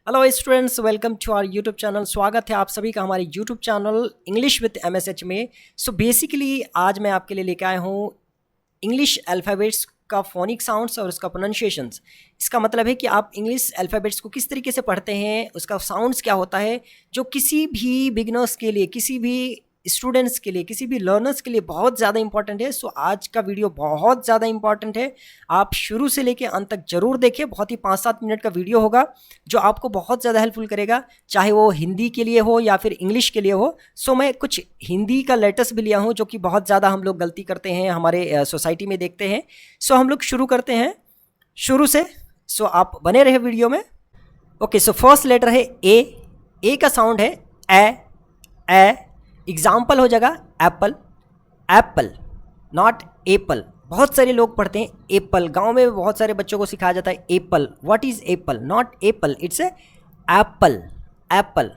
Hello students, welcome to our YouTube channel. स्वागत है आप सभी का हमारे YouTube channel English with MSH में। सो बेसिकली आज मैं आपके लिए लेके आया हूँ इंग्लिश अल्फ़ाबेट्स का फोनिक साउंड्स और उसका प्रोनाउंसिएशंस। इसका मतलब है कि आप इंग्लिश अल्फ़ाबेट्स को किस तरीके से पढ़ते हैं, उसका साउंड्स क्या होता है, जो किसी भी बिगिनर्स के लिए, किसी भी स्टूडेंट्स के लिए, किसी भी लर्नर्स के लिए बहुत ज़्यादा इंपॉर्टेंट है। सो आज का वीडियो बहुत ज़्यादा इंपॉर्टेंट है, आप शुरू से लेकर अंत तक जरूर देखें। बहुत ही 5-7 मिनट का वीडियो होगा जो आपको बहुत ज़्यादा हेल्पफुल करेगा, चाहे वो हिंदी के लिए हो या फिर इंग्लिश के लिए हो। सो मैं कुछ हिंदी का लेटेस्ट भी लिया हूँ जो कि बहुत ज़्यादा हम लोग गलती करते हैं, हमारे सोसाइटी में देखते हैं। सो हम लोग शुरू करते हैं शुरू से। सो आप बने रहे वीडियो में। ओके, सो फर्स्ट लेटर है ए का साउंड है ए। एग्जाम्पल हो जाएगा एप्पल, एप्पल नॉट एप्पल। बहुत सारे लोग पढ़ते हैं एप्पल, गांव में बहुत सारे बच्चों को सिखाया जाता है apple. What is apple? Not apple, it's a apple, apple.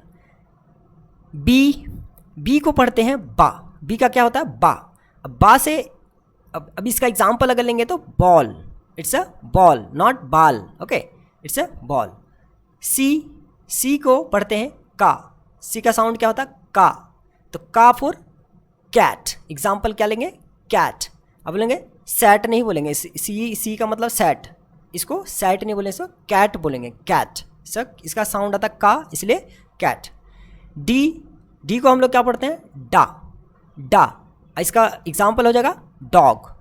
B को पढ़ते हैं बा। बी का क्या होता है? बा। अब बा से अब इसका एग्जाम्पल अगर लेंगे तो ball, it's a ball not बाल। Okay, it's a ball. C को पढ़ते हैं का। सी का साउंड क्या होता है? का। तो का फॉर कैट। एग्जाम्पल क्या लेंगे? कैट। अब बोलेंगे सैट नहीं बोलेंगे, सी का मतलब सैट, इसको सैट नहीं बोलेंगे, इसको कैट बोलेंगे, कैट। सर इसका साउंड आता का, इसलिए कैट। डी को हम लोग क्या पढ़ते हैं? डा, डा। इसका एग्जाम्पल हो जाएगा डॉग,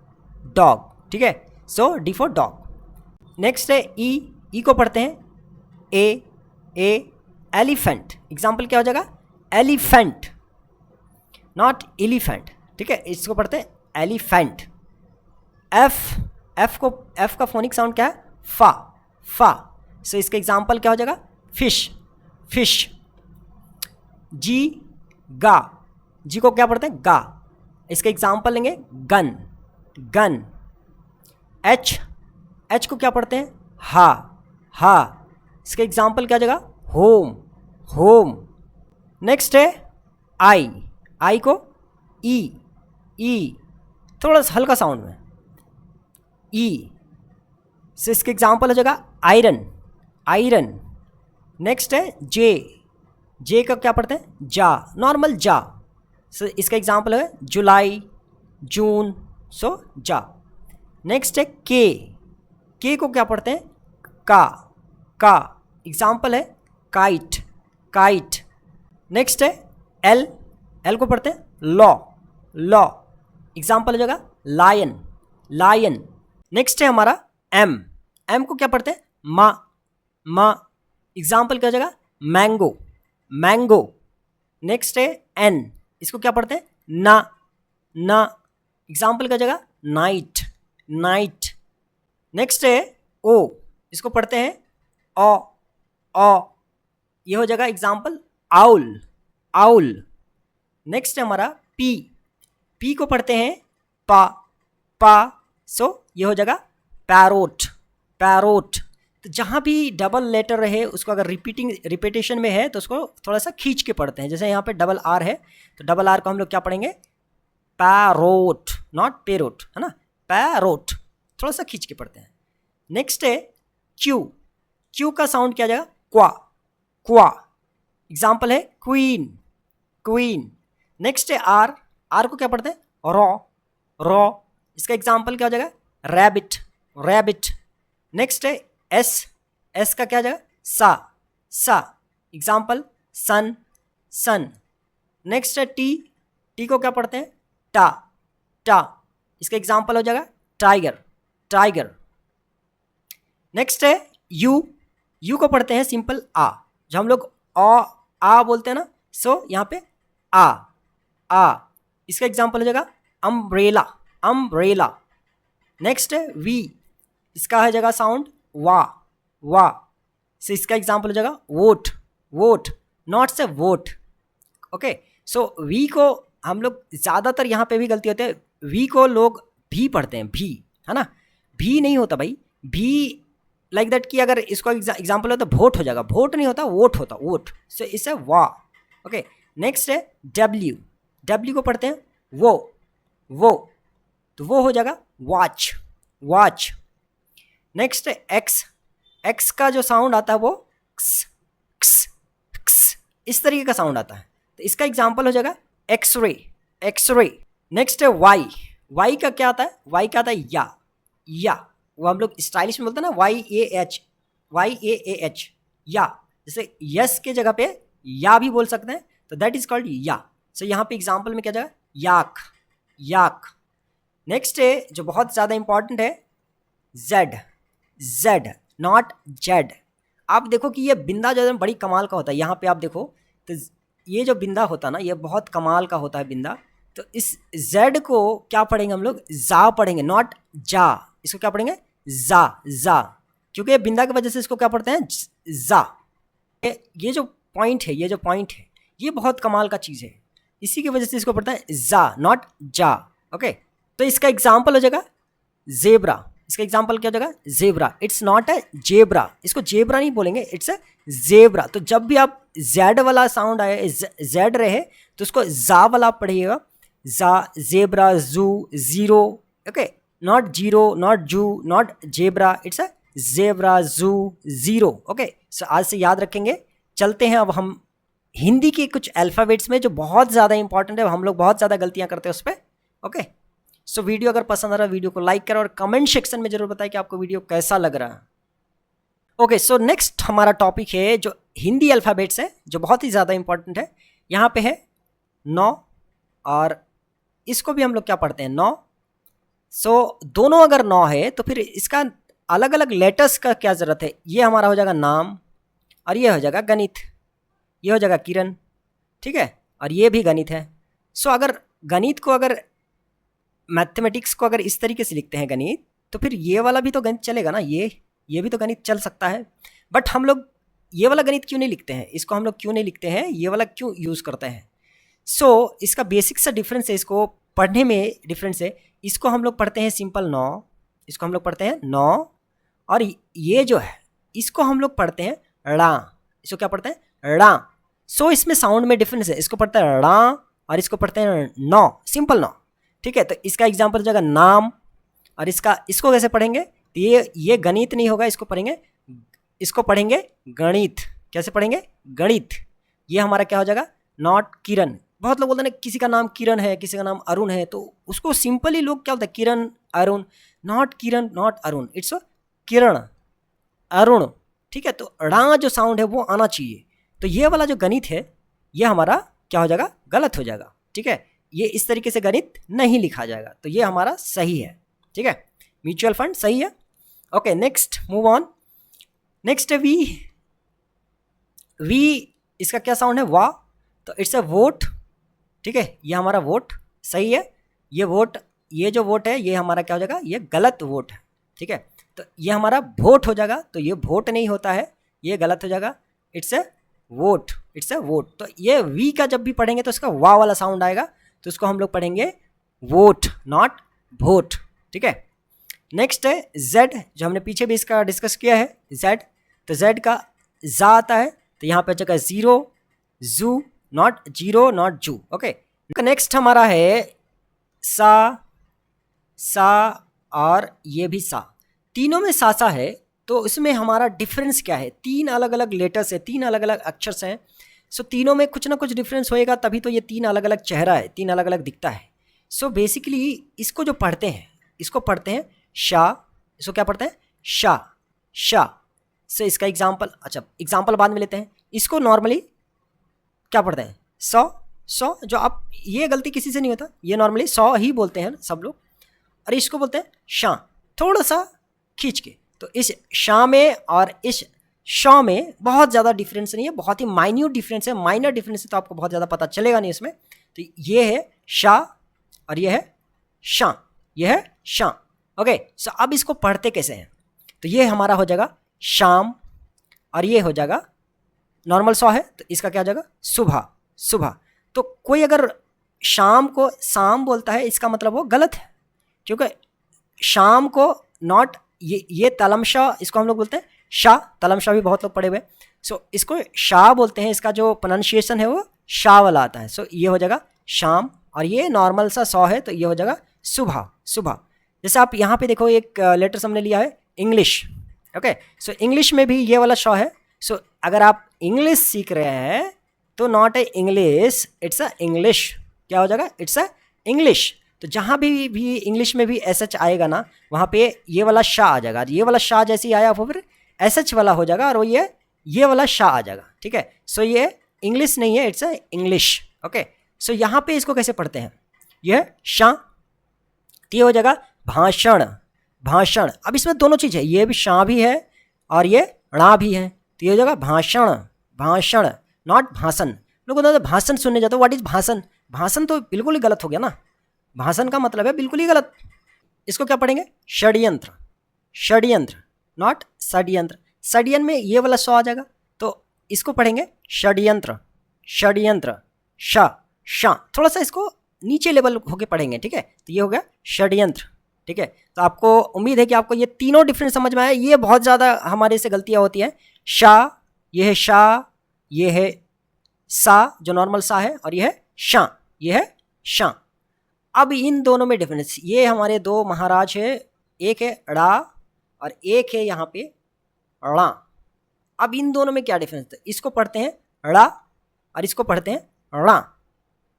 डॉग। ठीक है, सो डी फॉर डॉग। नेक्स्ट है ई को पढ़ते हैं ए एलिफेंट। एग्जाम्पल क्या हो जाएगा? Elephant not elephant. ठीक है, इसको पढ़ते हैं एलिफेंट। एफ का फोनिक साउंड क्या है? फा, फा। सो इसका एग्जाम्पल क्या हो जाएगा? Fish, fish. गा। जी को क्या पढ़ते हैं? गा। इसका एग्जाम्पल लेंगे गन, गन। एच को क्या पढ़ते हैं? हा, हा। इसका एग्जाम्पल क्या हो जाएगा? Home, home. नेक्स्ट है आई को ई, थोड़ा सा हल्का साउंड में ई से इसके एग्जाम्पल हो जाएगा आयरन, आयरन। नेक्स्ट है जे का क्या पढ़ते हैं? जा, नॉर्मल जा। सो इसका एग्जाम्पल है जुलाई, जून, सो जा। नेक्स्ट है के को क्या पढ़ते हैं? का। एग्जाम्पल है काइट, काइट। नेक्स्ट है एल को पढ़ते हैं लॉ, लॉ। एग्जाम्पल हो जाएगा लायन, लायन। नेक्स्ट है हमारा एम को क्या पढ़ते हैं? मा। एग्जाम्पल क्या हो जाएगा? Mango, mango. नेक्स्ट है एन, इसको क्या पढ़ते हैं? ना। एग्जाम्पल क्या हो जाएगा? Night, night. नेक्स्ट है ओ, इसको पढ़ते हैं ओ। ये हो जाएगा एग्जाम्पल आउल, आउल। नेक्स्ट है हमारा पी को पढ़ते हैं पा। सो ये हो जाएगा पैरोट, पैरोट। तो जहाँ भी डबल लेटर रहे उसको अगर रिपीटेशन में है तो उसको थोड़ा सा खींच के पढ़ते हैं। जैसे यहाँ पे डबल आर है तो डबल आर को हम लोग क्या पढ़ेंगे? पैरोट नॉट पेरोट, है ना, पैरोट। थोड़ा सा खींच के पढ़ते हैं। नेक्स्ट है क्यू का साउंड क्या जाएगा? क्वा, क्वा। एग्जाम्पल है क्वीन, क्वीन। नेक्स्ट है आर को क्या पढ़ते हैं? रॉ। इसका एग्जाम्पल क्या हो जाएगा? Rabbit, rabbit. नेक्स्ट है एस का क्या जाएगा? सा। एग्जाम्पल सन, सन। नेक्स्ट है टी को क्या पढ़ते हैं? टा। इसका एग्जाम्पल हो जाएगा टाइगर, टाइगर। नेक्स्ट है यू को पढ़ते हैं सिंपल आ। जो हम लोग आ बोलते हैं ना, सो यहाँ पे आ। इसका एग्जाम्पल हो जाएगा अम्ब्रेला, अम्ब्रेला। नेक्स्ट है वी, इसका है जगह साउंड वा। सो इसका एग्जाम्पल हो जाएगा वोट, वोट नॉट से वोट। ओके, सो वी को हम लोग ज़्यादातर यहाँ पे भी गलती होती है, वी को लोग भी पढ़ते हैं, भी, है ना। भी नहीं होता भाई, भी लाइक दैट कि अगर इसको एग्जाम्पल हो तो वोट हो जाएगा, वोट नहीं होता, वोट होता, वोट। सो इससे वा। ओके, नेक्स्ट है डब्ल्यू को पढ़ते हैं वो, तो वो हो जाएगा वॉच, वॉच। नेक्स्ट है एक्स का जो साउंड आता है वो इस तरीके का साउंड आता है। तो इसका एग्जाम्पल हो जाएगा एक्सरे, एक्सरे। नेक्स्ट है वाई, वाई का क्या आता है, वाई का आता है या, वो हम लोग स्टाइलिश में बोलते हैं ना, YAH, YAAH, या। जैसे यस के जगह पे या भी बोल सकते हैं, तो दैट इज कॉल्ड या। सो यहाँ पे एग्जाम्पल में क्या जाएगा, याक, याक। नेक्स्ट है जो बहुत ज़्यादा इंपॉर्टेंट है, जेड, जेड नॉट जेड। आप देखो कि ये बिंदा जो है बड़ी कमाल का होता है, यहाँ पे आप देखो तो ये जो बिंदा होता है ना, ये बहुत कमाल का होता है बिंदा। तो इस जेड को क्या पढ़ेंगे हम लोग, जा पढ़ेंगे, नॉट जा। इसको क्या पढ़ेंगे, जा, जा, क्योंकि ये बिंदा की वजह से इसको क्या पढ़ते हैं, जा। ये जो पॉइंट है, ये जो पॉइंट है, ये बहुत कमाल का चीज़ है, इसी की वजह से इसको पढ़ता है जा, नॉट जा। ओके, तो इसका एग्जाम्पल हो जाएगा जेब्रा। इसका एग्जाम्पल क्या हो जाएगा, zebra. It's not a zebra, इसको जेब्रा नहीं बोलेंगे, इट्स ए जेब्रा। तो जब भी आप जेड वाला साउंड आए, जेड रहे, तो उसको जा वाला पढ़िएगा, जा, zebra, zoo, zero. Okay, not zero, not zoo, not zebra, it's a zebra, zoo, zero. Okay, so आज से याद रखेंगे। चलते हैं अब हम हिंदी के कुछ अल्फ़ाबेट्स में जो बहुत ज़्यादा इंपॉर्टेंट है, हम लोग बहुत ज़्यादा गलतियाँ करते हैं उस पर। ओके, सो वीडियो अगर पसंद आ रहा है, वीडियो को लाइक करें और कमेंट सेक्शन में जरूर बताएं कि आपको वीडियो कैसा लग रहा है। ओके, सो नेक्स्ट हमारा टॉपिक है जो हिंदी अल्फ़ाबेट्स है, जो बहुत ही ज़्यादा इंपॉर्टेंट है। यहाँ पे है 9, और इसको भी हम लोग क्या पढ़ते हैं, 9। सो दोनों अगर 9 है तो फिर इसका अलग अलग लेटर्स का क्या ज़रूरत है। ये हमारा हो जाएगा नाम, और ये हो जाएगा गणित, ये हो जाएगा किरण, ठीक है, और ये भी गणित है। सो अगर गणित को, अगर मैथमेटिक्स को अगर इस तरीके से लिखते हैं गणित, तो फिर ये वाला भी तो गणित चलेगा ना, ये भी तो गणित चल सकता है। बट हम लोग ये वाला गणित क्यों नहीं लिखते हैं, इसको हम लोग क्यों नहीं लिखते हैं, ये वाला क्यों यूज़ करते हैं। सो इसका बेसिक सा डिफरेंस है, इसको पढ़ने में डिफरेंस है। इसको हम लोग पढ़ते हैं सिंपल 9, इसको हम लोग पढ़ते हैं 9, और ये जो है इसको हम लोग पढ़ते हैं ड़ा, इसको क्या पढ़ते हैं, ड़ा। सो इसमें साउंड में डिफरेंस है, इसको पढ़ते हैं ड़ा और इसको पढ़ते हैं 9, सिंपल 9, ठीक है। तो इसका एग्जाम्पल हो जाएगा नाम, और इसको कैसे पढ़ेंगे, तो ये गणित नहीं होगा, इसको पढ़ेंगे गणित। कैसे पढ़ेंगे, गणित। ये हमारा क्या हो जाएगा, नॉट किरण। बहुत लोग बोलते हैं किसी का नाम किरण है, किसी का नाम अरुण है, तो उसको सिंपली लोग क्या बोलते हैं, Kiran, Arun, not Kiran, not Arun, it's Kiran, Arun, ठीक है। तो ड़ा जो साउंड है वो आना चाहिए। तो ये वाला जो गणित है, ये हमारा क्या हो जाएगा, गलत हो जाएगा, ठीक है। ये इस तरीके से गणित नहीं लिखा जाएगा, तो ये हमारा सही है, ठीक है। म्यूचुअल फंड सही है। Okay, next move on. Next है वी, वी इसका क्या साउंड है, वाह, तो इट्स अ वोट, ठीक है। ये हमारा वोट सही है। ये वोट, ये जो वोट है ये हमारा क्या हो जाएगा, ये गलत वोट है, ठीक है। तो ये हमारा वोट हो जाएगा, तो ये वोट नहीं होता है, ये गलत हो जाएगा, it's a vote, it's a vote. तो ये वी का जब भी पढ़ेंगे तो इसका वाह वाला साउंड आएगा, तो इसको हम लोग पढ़ेंगे वोट, नॉट वोट, ठीक है। नेक्स्ट है जेड, जो हमने पीछे भी इसका डिस्कस किया है, जेड। तो जेड का जा आता है, तो यहाँ पे जगह जीरो, जू, नॉट जीरो, नॉट जू। ओके, नेक्स्ट हमारा है सा, सा, और ये भी सा। तीनों में सा है, तो इसमें हमारा डिफरेंस क्या है, 3 अलग अलग लेटर्स है, 3 अलग अलग अक्षर हैं। सो तीनों में कुछ ना कुछ डिफरेंस होएगा, तभी तो ये 3 अलग अलग चेहरा है, 3 अलग अलग दिखता है। सो बेसिकली इसको जो पढ़ते हैं, इसको पढ़ते हैं शाह, इसको क्या पढ़ते हैं, शाह, शाह। सो इसका एग्जाम्पल, अच्छा एग्जाम्पल बाद में लेते हैं। इसको नॉर्मली क्या पढ़ते हैं, सौ, सौ। जो आप, ये गलती किसी से नहीं होता, ये नॉर्मली 100 ही बोलते हैं सब लोग, और इसको बोलते हैं शाह, थोड़ा सा खींच के। तो इस शाह में और इस शॉ में बहुत ज़्यादा डिफरेंस नहीं है, बहुत ही माइन्यूट डिफरेंस है, माइनर डिफरेंस है, तो आपको बहुत ज़्यादा पता चलेगा नहीं इसमें। तो ये है शाह और ये है शाह, ये है शाह। ओके, सो अब इसको पढ़ते कैसे हैं, तो ये हमारा हो जाएगा शाम, और ये हो जाएगा नॉर्मल सॉ है, तो इसका क्या हो जाएगा, सुबह, सुबह। तो कोई अगर शाम को शाम बोलता है, इसका मतलब वो गलत है, क्योंकि शाम को नॉट, ये तलमशा, इसको हम लोग बोलते हैं शाह, तलमशा भी बहुत लोग पढ़े हुए। सो इसको शाह बोलते हैं, इसका जो प्रोनाउंसिएशन है वो शाह वाला आता है। सो ये हो जाएगा शाम, और ये नॉर्मल सा सॉ है, तो ये हो जाएगा सुबह, सुबह। जैसे आप यहाँ पे देखो, एक लेटर्स हमने लिया है इंग्लिश। ओके, सो इंग्लिश में भी ये वाला शॉ है। सो अगर आप इंग्लिश सीख रहे हैं तो not a English, it's a English. क्या हो जाएगा? It's a English. तो जहाँ भी इंग्लिश में भी एस एच आएगा ना, वहाँ पे ये वाला शाह आ जाएगा। ये वाला शाह जैसे ही आया वो फिर एस एच वाला हो जाएगा, और ये वाला शाह आ जाएगा। ठीक है, सो ये इंग्लिश नहीं है, इट्स अ इंग्लिश। ओके, सो यहाँ पे इसको कैसे पढ़ते हैं? यह शाह, ये हो जाएगा भाषण, भाषण। अब इसमें दोनों चीज़ है, ये भी शाह भी है और ये णा भी है, तो ये हो जाएगा भाषण, भाषण, नॉट भाषण। लोग तो भाषण सुनने जाते हो, व्हाट इज भाषण? भाषण तो बिल्कुल ही गलत हो गया ना, भाषण का मतलब है बिल्कुल ही गलत। इसको क्या पढ़ेंगे? षड्यंत्र, षड्यंत्र, नॉट षड्यंत्र। षड्यंत्र में ये वाला स आ जाएगा, तो इसको पढ़ेंगे षड्यंत्र, षड्यंत्र, श। थोड़ा सा इसको नीचे लेवल होके पढ़ेंगे। ठीक है, तो ये हो गया षड्यंत्र। ठीक है, तो आपको उम्मीद है कि आपको ये तीनों डिफरेंस समझ में आया। ये बहुत ज़्यादा हमारे से गलतियाँ होती हैं। शाह, ये है शाह, ये है सा जो नॉर्मल सा है, और ये है शाह, ये है शाह। अब इन दोनों में डिफरेंस, ये हमारे दो महाराज है, एक है ड़ा और एक है यहाँ पे णा। अब इन दोनों में क्या डिफरेंस है? इसको पढ़ते हैं ड़ा और इसको पढ़ते हैं णा।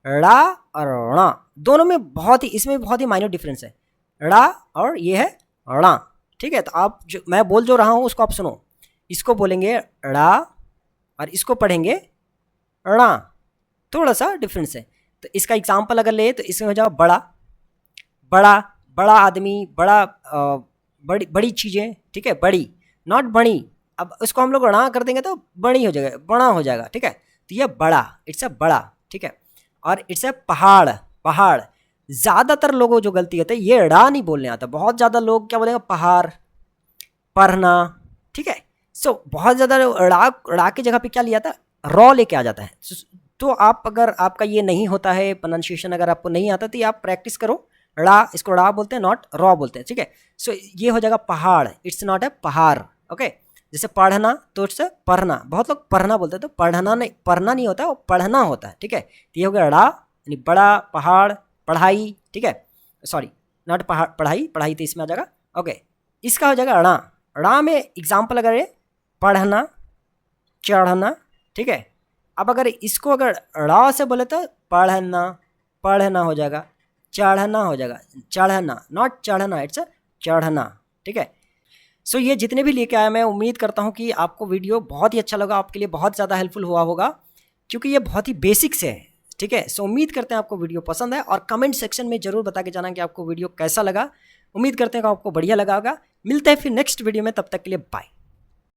ड़ा और णा दोनों में बहुत ही, इसमें बहुत ही माइनर डिफरेंस है, ड़ा और ये है णा। ठीक है, तो आप जो मैं बोल जो रहा हूँ उसको आप सुनो। इसको बोलेंगे ड़ा और इसको पढ़ेंगे णा, थोड़ा सा डिफरेंस है। तो इसका एग्जाम्पल अगर ले तो इसमें हो जाओ बड़ा, बड़ा, बड़ा आदमी, बड़ा बड़ी बड़ी चीज़ें। ठीक है, बड़ी, नॉट बड़ी। अब उसको हम लोग णा कर देंगे तो बड़ी हो जाएगा, बड़ा हो जाएगा। ठीक है, तो ये बड़ा, इट्स अ बड़ा। ठीक है, और इट्स अ पहाड़, पहाड़। ज़्यादातर लोगों जो गलती होती है, ये ड़ा नहीं बोलने आता। बहुत ज़्यादा लोग क्या बोलेंगे? पहाड़, पढ़ना। ठीक है, सो बहुत ज़्यादा ड़ा की जगह पे क्या लिया था? रॉ लेके आ जाता है। तो आप अगर आपका ये नहीं होता है प्रोनाउंसिएशन, अगर आपको नहीं आता तो ये आप प्रैक्टिस करो। ड़ा, इसको ड़ा बोलते हैं, नॉट रॉ बोलते हैं। ठीक है, सो ये हो जाएगा पहाड़, इट्स नॉट ए पहाड़। ओके, जैसे पढ़ना तो इट्स पढ़ना। बहुत लोग पढ़ना बोलते हैं, तो पढ़ना नहीं, पढ़ना नहीं होता है, वो पढ़ना होता है। ठीक है, तो ये हो गया ड़ा, यानी बड़ा, पहाड़, पढ़ाई। ठीक है, सॉरी, नॉट पहाड़, पढ़ाई, पढ़ाई तो इसमें आ जाएगा। ओके, इसका हो जाएगा णा। णा में एग्जाम्पल अगर है पढ़ना, चढ़ना। ठीक है, अब अगर इसको अगर ड़ा से बोले तो पढ़ना, पढ़ना हो जाएगा, चढ़ना हो जाएगा, चढ़ना, नॉट चढ़ना, इट्स चढ़ना। ठीक है, सो ये जितने भी लेके आया, मैं उम्मीद करता हूँ कि आपको वीडियो बहुत ही अच्छा लगा, आपके लिए बहुत ज़्यादा हेल्पफुल हुआ होगा, क्योंकि ये बहुत ही बेसिक से है। ठीक है, सो उम्मीद करते हैं आपको वीडियो पसंद है, और कमेंट सेक्शन में ज़रूर बता के जाना कि आपको वीडियो कैसा लगा। उम्मीद करते हैं कि आपको बढ़िया लगा होगा। मिलते हैं फिर नेक्स्ट वीडियो में, तब तक के लिए बाय।